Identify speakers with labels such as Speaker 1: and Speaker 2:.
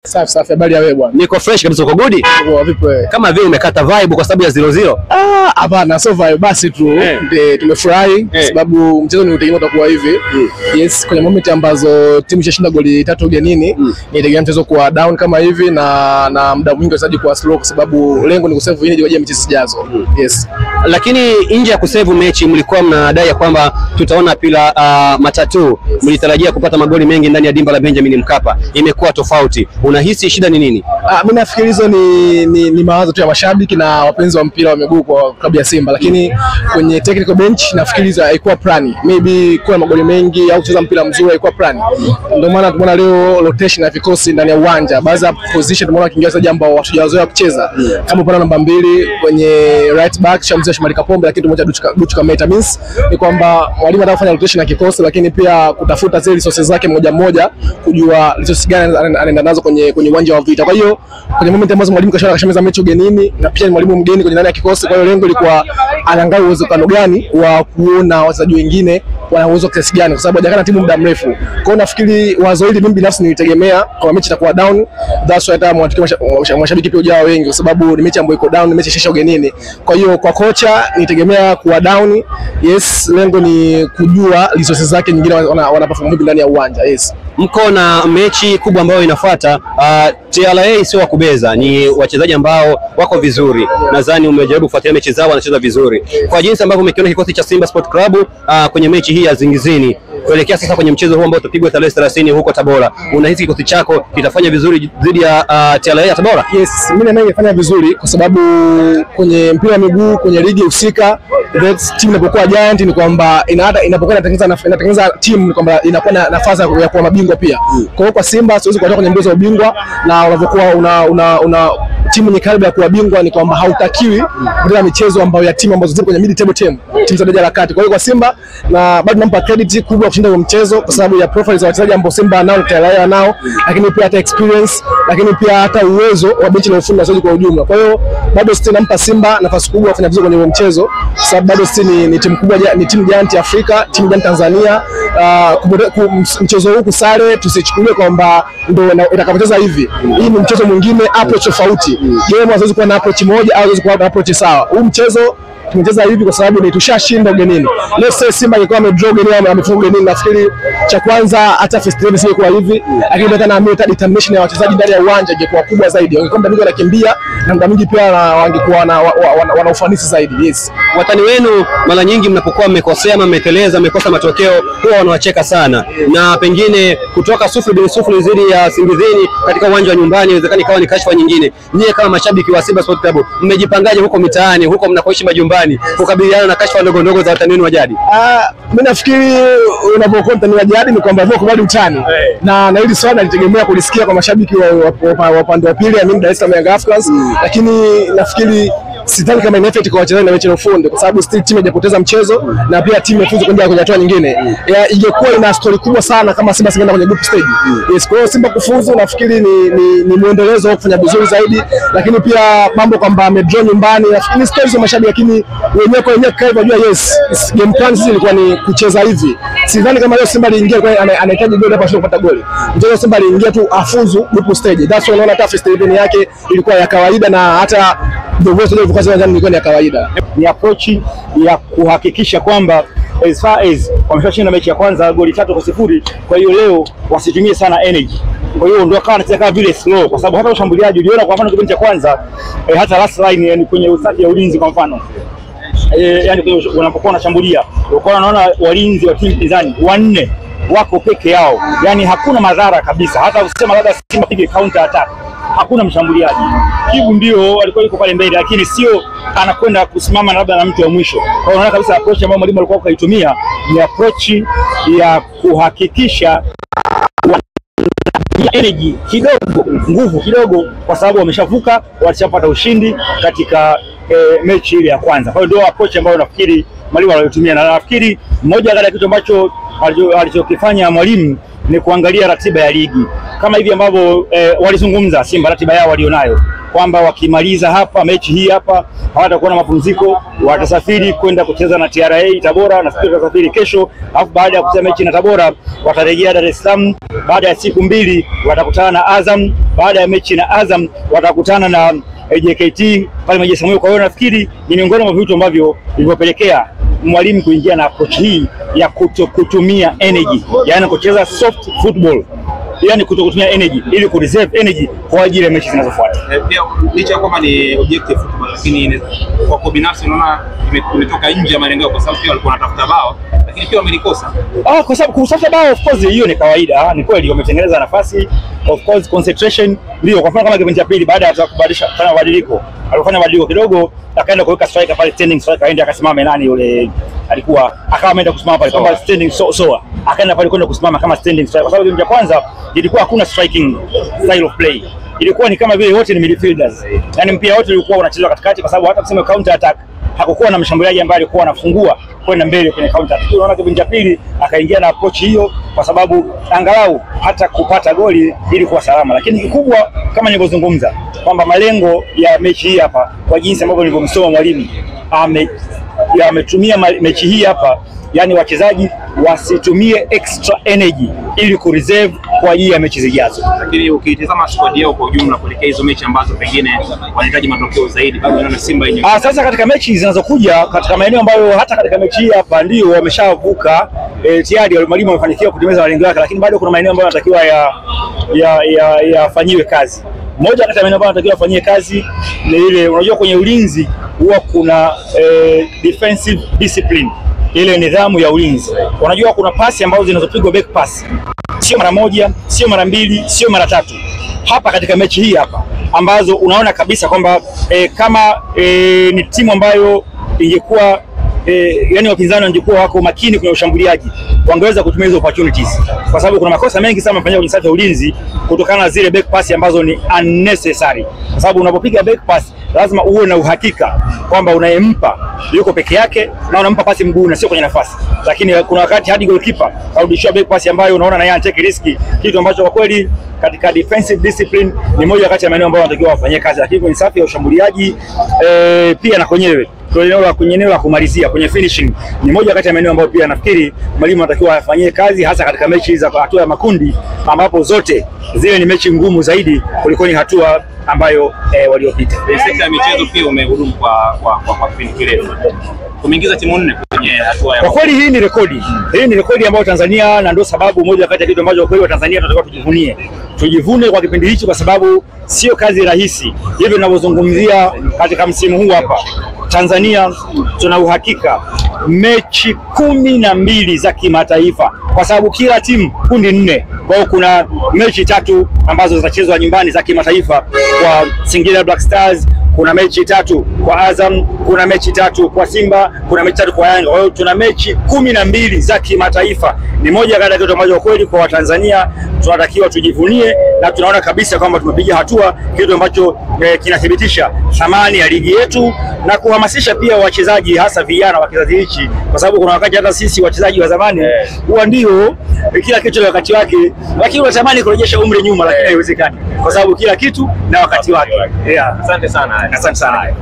Speaker 1: Safi, habari ya wewe bwana?
Speaker 2: Niko fresh kabisa, uko good?
Speaker 1: Vipi wewe?
Speaker 2: Kama vile umekata vibe kwa sababu ya 0-0.
Speaker 1: Hapana, so vibe basi tu. Tumefurahi kwa sababu mchezo ni utegemea utakuwa hivi. Yes, kwenye moment ambazo timu ishashinda goli 3 ugenini, nitegemea mchezo kuwa down kama hivi na muda mwingi wasaji kuwa slow kwa sababu lengo ni kusave winning kwa ajili ya mechi zijazo. Yes.
Speaker 2: Lakini nje ya kusave mechi mlikuwa mnadai ya kwamba tutaona pila matatu. Mlitarajia kupata magoli mengi ndani ya dimba la Benjamin Mkapa. Imekuwa tofauti. Unahisi shida ni nini?
Speaker 1: Mimi nafikiri hizo ni mawazo tu ya mashabiki na wapenzi wa mpira wa miguu kwa klabu ya Simba, lakini kwenye technical bench nafikiri hizo haikuwa plan. Maybe kuwa magoli mengi au kucheza mpira mzuri haikuwa plan. Ndio maana tumeona leo rotation ya vikosi ndani ya uwanja. Baadhi ya position tumeona kiingereza jambo hatujazoea kucheza. Kama upande namba 2 kwenye right back Shamsia Shomari Kapombe, lakini tumeacha Duchu Kameta. Means ni kwamba mwalimu anafanya rotation ya kikosi, lakini pia kutafuta zile resources zake moja kujua resources gani anaenda nazo kwenye uwanja wa vita. Kwa hiyo kwenye moment ambazo mwalimu kashameza mechi ugenini na pia ni mwalimu mgeni kwenye ndani ya kikosi, kwa hiyo lengo lilikuwa anaangalia uwezekano gani wa kuona wachezaji wengine wana uwezo kiasi gani, kwa sababu hajakana timu muda mrefu. Kwa hiyo nafikiri wazo hili mimi binafsi nilitegemea kwa mechi itakuwa down. That's why hata mashabiki pia ujao wengi, kwa sababu ni mechi ambayo iko down, ni mechi shisha ugenini. Kwa hiyo kwa kocha nilitegemea kuwa down. Yes, lengo ni kujua resources zake nyingine wana perform vipi ndani ya uwanja. Yes.
Speaker 2: Mko na mechi kubwa ambayo inafuata. TRA sio wakubeza, ni wachezaji ambao wako vizuri. Nadhani umejaribu kufuatilia mechi zao, wanacheza vizuri. Kwa jinsi ambavyo umekiona kikosi cha Simba Sport Club kwenye mechi hii ya Zingizini kuelekea sasa kwenye mchezo huu ambao utapigwa tarehe 30 huko Tabora, unahisi kikosi chako kitafanya vizuri dhidi ya TRA ya Tabora?
Speaker 1: Yes, mimi naamini itafanya vizuri kwa sababu kwenye mpira wa miguu kwenye ligi husika timu inapokuwa giant ni kwamba inapokuwa inatengeneza timu ni kwamba inakuwa na nafasi ya kuwa mabingwa pia. Kwa hiyo kwa Simba siwezi kutoka kwenye mbio za ubingwa, na unapokuwa una timu ni karibu ya kuwa bingwa ni kwamba hautakiwi kupoteza michezo ambayo ya timu ambazo ziko kwenye mid table timu za daraja la kati. Kwa hiyo kwa Simba na bado nampa credit kubwa kushinda huo mchezo kwa sababu ya profile za wachezaji ambao Simba nao TRA nao, lakini pia hata experience, lakini pia hata uwezo wa benchi la ufundi na wachezaji kwa ujumla. Kwa hiyo bado nampa Simba nafasi kubwa kufanya vizuri kwenye huo mchezo kwa sababu bado ni timu kubwa, ni timu giant Afrika, timu giant Tanzania. Mchezo huu kusare tusichukulie kwamba ndio itakapoteza hivi. Hii ni mchezo mwingine, approach tofauti. Game haziwezi kuwa na approach moja au haziwezi kuwa na approach sawa. Huu mchezo tumecheza hivi kwa sababu ni tushashinda ugenini. Let's say Simba ingekuwa amedraw ugenini au amefunga ugenini, nafikiri cha kwanza hata first half isingekuwa hivi, lakini hata naamini determination ya wachezaji ndani ya uwanja ingekuwa kubwa zaidi. Wangekuwa mda wanakimbia na mda mwingi pia wangekuwa wana ufanisi zaidi. Yes.
Speaker 2: Watani wenu mara nyingi mnapokuwa mmekosea ama mmeteleza, mmekosa matokeo, huwa wanawacheka sana. Na pengine kutoka 0-0 zidi ya Singizini katika uwanja wa nyumbani inawezekana ikawa ni kashfa nyingine. Nyie kama mashabiki wa Simba Sport Club mmejipangaje huko mitaani, huko mnakoishi majumbani kukabiliana na kashfa ndogo za watani wenu wa jadi?
Speaker 1: Mimi nafikiri unapokuwa mtani wa jadi ni kwamba kubali utani. Na hili swali nalitegemea kulisikia kwa mashabiki wa upande wa pili, mimi Dar es Salaam Young Africans, lakini nafikiri sidhani kama ina effect kwa wachezaji na mechi na ufundi kwa sababu still timu haijapoteza mchezo na pia timu imefuzu kwenda kwenye hatua nyingine. Ingekuwa ina story kubwa sana kama Simba singeenda kwenye group stage. Yes, kwa hiyo Simba kufuzu nafikiri ni muendelezo wa kufanya vizuri zaidi, lakini pia mambo kwamba amedraw nyumbani nafikiri stories za mashabiki, lakini wenyewe kwa wenyewe kae wajua. Yes, game plan sisi ilikuwa ni kucheza hivi. Sidhani kama leo Simba aliingia kwa anahitaji goli hapa sio kupata goli. Mchezo Simba aliingia tu afuzu group stage. That's why unaona hata first half yake ilikuwa ya kawaida na hata the worst of the season ilikuwa ni ya kawaida.
Speaker 3: Ni approach ya kuhakikisha kwamba as far as wameshashinda mechi ya kwanza goli 3-0, kwa hiyo leo wasitumie sana energy. Kwa hiyo ndio akawa anacheza kama vile slow, kwa sababu hata ushambuliaji uliona kwa mfano kipindi cha kwanza hata last line, yani kwenye usati ya ulinzi kwa mfano yani unapokuwa unashambulia unakuwa unaona walinzi wa timu pinzani 4 wako peke yao, yani hakuna madhara kabisa. Hata usema labda Simba pige counter attack, hakuna mshambuliaji. Kibu ndio alikuwa yuko pale mbele, lakini sio anakwenda kusimama labda na mtu wa mwisho. Kwa hiyo unaona kabisa approach ambayo mwalimu alikuwa akaitumia ni approach ya kuhakikisha energy kidogo, nguvu kidogo, kwa sababu wameshavuka, walishapata ushindi katika mechi ile ya kwanza. Kwa hiyo ndio approach ambayo nafikiri mwalimu aliyotumia, na nafikiri mmoja kati ya kitu ambacho alichokifanya mwalimu ni kuangalia ratiba ya ligi kama hivi ambavyo walizungumza Simba ratiba yao walionayo. kwamba wakimaliza hapa mechi hii hapa hawatakuwa na mapumziko, watasafiri kwenda kucheza na TRA Tabora, na sisi tutasafiri kesho, alafu baada ya kucheza mechi na Tabora watarejea Dar es Salaam. Baada ya siku 2 watakutana na Azam, baada ya mechi na Azam watakutana na JKT pale Meja Samuel. Kwa hiyo nafikiri ni miongoni mwa vitu ambavyo vilivyopelekea mwalimu kuingia na approach hii ya kutumia energy, yaani kucheza soft football, yaani kutumia energy ili ku reserve energy kwa ajili ya mechi zinazofuata.
Speaker 4: Pia licha kwamba ni objective football, lakini kwa binafsi unaona imetoka nje ya malengo, kwa sababu pia walikuwa wanatafuta bao lakini pia wamelikosa.
Speaker 3: Kwa sababu kutafuta bao of course hiyo ni kawaida, ni kweli wametengeneza nafasi, of course concentration ndio. Kwa mfano kama kipindi cha pili baada ya kubadilisha fanya mabadiliko, alifanya mabadiliko kidogo, akaenda kuweka striker pale, standing striker, aende akasimama, nani yule alikuwa akawa ameenda kusimama pale kama standing akaenda pale kwenda kusimama kama standing striker, kwa sababu kipindi cha kwanza ilikuwa hakuna striking style of play, ilikuwa ni kama vile wote ni midfielders, yani mpira wote ulikuwa unachezwa katikati, kwa sababu hata kusema counter attack hakukuwa na mshambuliaji ambaye alikuwa anafungua kwenda mbele kwenye counter attack. Unaona kipindi cha pili akaingia na approach hiyo, kwa sababu angalau hata kupata goli ili kuwa salama. Lakini kikubwa kama nilivyozungumza kwamba malengo ya mechi hii hapa, kwa jinsi ambavyo nilivyomsoma mwalimu, ametumia mechi hii hapa, yani wachezaji wasitumie extra energy ili ku reserve kwa ajili ya mechi zijazo.
Speaker 4: Lakini ukitazama squad yao kwa ujumla kuelekea hizo mechi ambazo pengine wanahitaji matokeo zaidi, bado unaona Simba yenyewe
Speaker 3: sasa katika mechi zinazokuja katika maeneo ambayo hata katika mechi hii hapa ndio wameshavuka tayari, mwalimu amefanikiwa kutimiza malengo yake, lakini bado kuna maeneo ambayo yanatakiwa yafanyiwe kazi. Moja kati ya maeneo ambayo yanatakiwa afanyie kazi ni ile, unajua kwenye ulinzi huwa kuna defensive discipline, ile nidhamu ya ulinzi. Unajua kuna pasi ambazo zinazopigwa back pass sio mara moja, sio mara mbili, sio mara tatu. Hapa katika mechi hii hapa ambazo unaona kabisa kwamba kama ni timu ambayo ingekuwa yani wapinzani wangekuwa wako makini kwenye ushambuliaji, wangeweza kutumia hizo opportunities, kwa sababu kuna makosa mengi sana yamefanywa kwenye safu ya ulinzi kutokana na zile back pass ambazo ni unnecessary, kwa sababu unapopiga back pass lazima uwe na uhakika kwamba unayempa yuko peke yake na unampa pasi mguu na sio kwenye nafasi. Lakini kuna wakati hadi goalkeeper arudishia back pass ambayo unaona na yeye anatake riski, kitu ambacho kwa kweli katika defensive discipline ni moja kati ya maeneo ambayo wanatakiwa wafanyie kazi. Lakini kwenye safu ya ushambuliaji pia na kwenyewe kwenye eneo la kumalizia kwenye finishing ni moja kati ya maeneo ambayo pia nafikiri mwalimu anatakiwa afanyie kazi, hasa katika mechi za hatua ya makundi ambapo zote zile ni mechi ngumu zaidi kuliko ni hatua ambayo waliopita.
Speaker 4: Sekta ya michezo pia umehudumu kwa kipindi kirefu, umeingiza timu 4 kwenye hatua ya.
Speaker 3: Kwa kweli hii ni rekodi, ambayo Tanzania, na ndio sababu moja kati ya kitu ambacho kweli wa Tanzania tunataka tujivune kwa kipindi hichi, kwa sababu sio kazi rahisi. Hivyo ninavyozungumzia katika msimu huu hapa Tanzania tuna uhakika mechi 12 za kimataifa, kwa sababu kila timu kundi 4. Kwa hiyo kuna mechi 3 ambazo zitachezwa nyumbani za kimataifa kwa Singida Black Stars, kuna mechi 3 kwa Azam, kuna mechi 3 kwa Simba, kuna mechi 3 kwa Yanga. Kwa hiyo tuna mechi 12 za kimataifa. Ni moja kati ya kitu ambacho kweli kwa Watanzania tunatakiwa tujivunie, na tunaona kabisa kwamba tumepiga hatua, kitu ambacho kinathibitisha thamani ya ligi yetu na kuhamasisha pia wachezaji, hasa vijana wa kizazi hichi, kwa sababu kuna wakati hata sisi wachezaji wa zamani huwa ndio kila kitu na wakati wake, lakini unatamani kurejesha umri nyuma, lakini haiwezekani kwa sababu kila kitu na wakati wake.
Speaker 4: Asante sana.
Speaker 3: Asante sana.